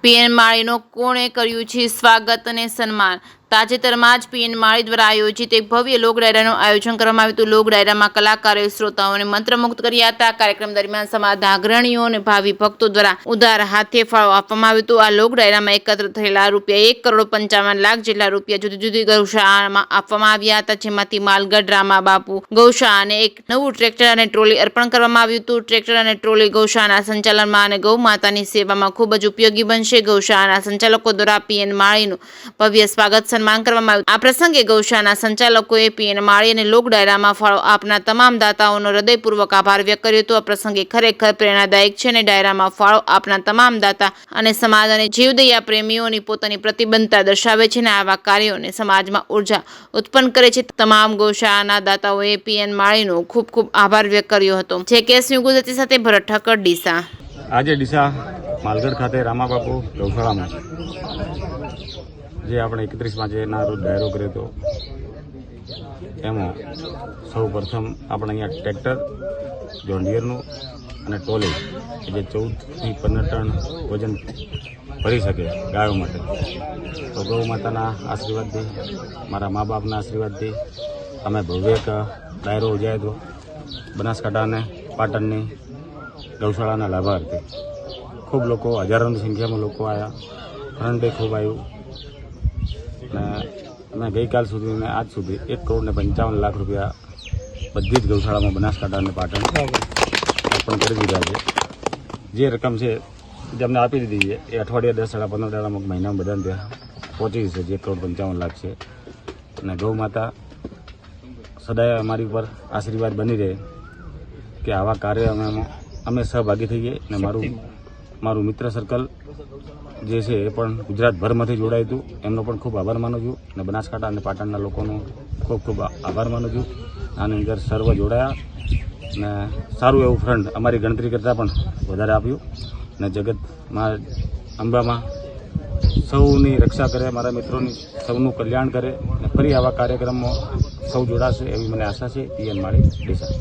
PN માળીનો કોણે કર્યું છે સ્વાગત અને સન્માન? તાજેતરમાં જ પીએન માળી દ્વારા આયોજિત એક ભવ્ય લોક ડાયરાનું આયોજન કરવામાં આવ્યું હતું. લોક ડાયરામાં કલાકારોએ શ્રોતાઓને મંત્રમુગ્ધ કર્યા હતા. કાર્યક્રમ દરમિયાન સમાજના અગ્રણીઓ અને ભાવિ ભક્તો દ્વારા ઉદાર હાથે ફાળો આપવામાં આવ્યો હતો. આ લોક ડાયરામાં એકત્ર થયેલા ₹1,55,00,000 જેટલા રૂપિયા જુદી જુદી ગૌશાળામાં આપવામાં આવ્યા હતા, જેમાંથી માલગઢ રામા બાપુ ગૌશાળાને એક નવું ટ્રેક્ટર અને ટ્રોલી અર્પણ કરવામાં આવ્યું હતું. ટ્રેક્ટર અને ટ્રોલી ગૌશાળાના સંચાલનમાં અને ગૌ માતાની સેવામાં ખૂબ જ ઉપયોગી બનશે. ગૌશાળાના સંચાલકો દ્વારા પીએન માળીનું ભવ્ય સ્વાગત સન્માન કરવામાં આવ્યું. આ પ્રસંગે ગૌશાળાના સંચાલકોએ પીએન માળી અને લોક ડાયરામાં ફાળો આપનાર તમામ દાતાઓનો હૃદયપૂર્વક આભાર વ્યક્ત કર્યો હતો. આ પ્રસંગે ખરેખર પ્રેરણાદાયક છે અને ડાયરામાં ફાળો આપનાર તમામ દાતા અને સમાજ અને જીવદયા પ્રેમીઓની પોતાની પ્રતિબદ્ધતા દર્શાવે છે અને આવા કાર્યોને સમાજમાં ઉર્જા ઉત્પન્ન કરે છે. તમામ ગૌશાળાના દાતાઓએ પીએન માળીનો ખૂબ ખૂબ આભાર વ્યક્ત કર્યો હતો. જે કેસ ગુજરાતી સાથે ભરત ઠક્કર, ડીસા. આજે ડીસા માલગઢ ખાતે રામાબાપુ ગૌશાળામાં જે આપણે 31 માર્ચના રોજ ડાયરો કર્યો હતો, એમાં સૌ પ્રથમ આપણે અહીંયા ટ્રેક્ટર જોન ડીયરનું અને ટ્રોલી જે 14 થી 15 ટન વજન ભરી શકે ગાયો માટે, તો ગૌ માતાના આશીર્વાદથી, મારા મા બાપના આશીર્વાદથી અમે ભવ્ય એક ડાયરો યોજાયો હતો બનાસકાંઠા અને પાટણની ગૌશાળાના લાભાર્થી. ખૂબ લોકો, હજારોની સંખ્યામાં લોકો આવ્યા. ફ્રન્ટે ખૂબ આવ્યું અને અમે ગઈકાલ સુધી અને આજ સુધી ₹1,55,00,000 બધી જ ગૌશાળામાં બનાસકાંઠા અને પાટણ અર્પણ કરી દીધા છે. જે રકમ છે જે અમને આપી દીધી છે એ અઠવાડિયા 10 સાડા 15 દાડામાં મહિનામાં બધાને ત્યાં પહોંચી જશે, જે ₹1,55,00,000 છે. અને ગૌ માતા સદાય અમારી ઉપર આશીર્વાદ બની રહે કે આવા કાર્ય અમે સહભાગી થઈએ. અને મારું મિત્ર સર્કલ જે છે એ પણ ગુજરાતભરમાંથી જોડાયું હતું, એમનો પણ ખૂબ આભાર માનું છું. અને બનાસકાંઠા અને પાટણના લોકોનો ખૂબ ખૂબ આભાર માનું છું. આની અંદર સર્વ જોડાયા અને સારું એવું ફંડ અમારી ગણતરી કરતાં પણ વધારે આપ્યું. અને જગતમાં અંબામાં સૌની રક્ષા કરે, મારા મિત્રોની સૌનું કલ્યાણ કરે અને ફરી આવા કાર્યક્રમમાં સૌ જોડાશે એવી મને આશા છે. પીએન માળી, ડીસા.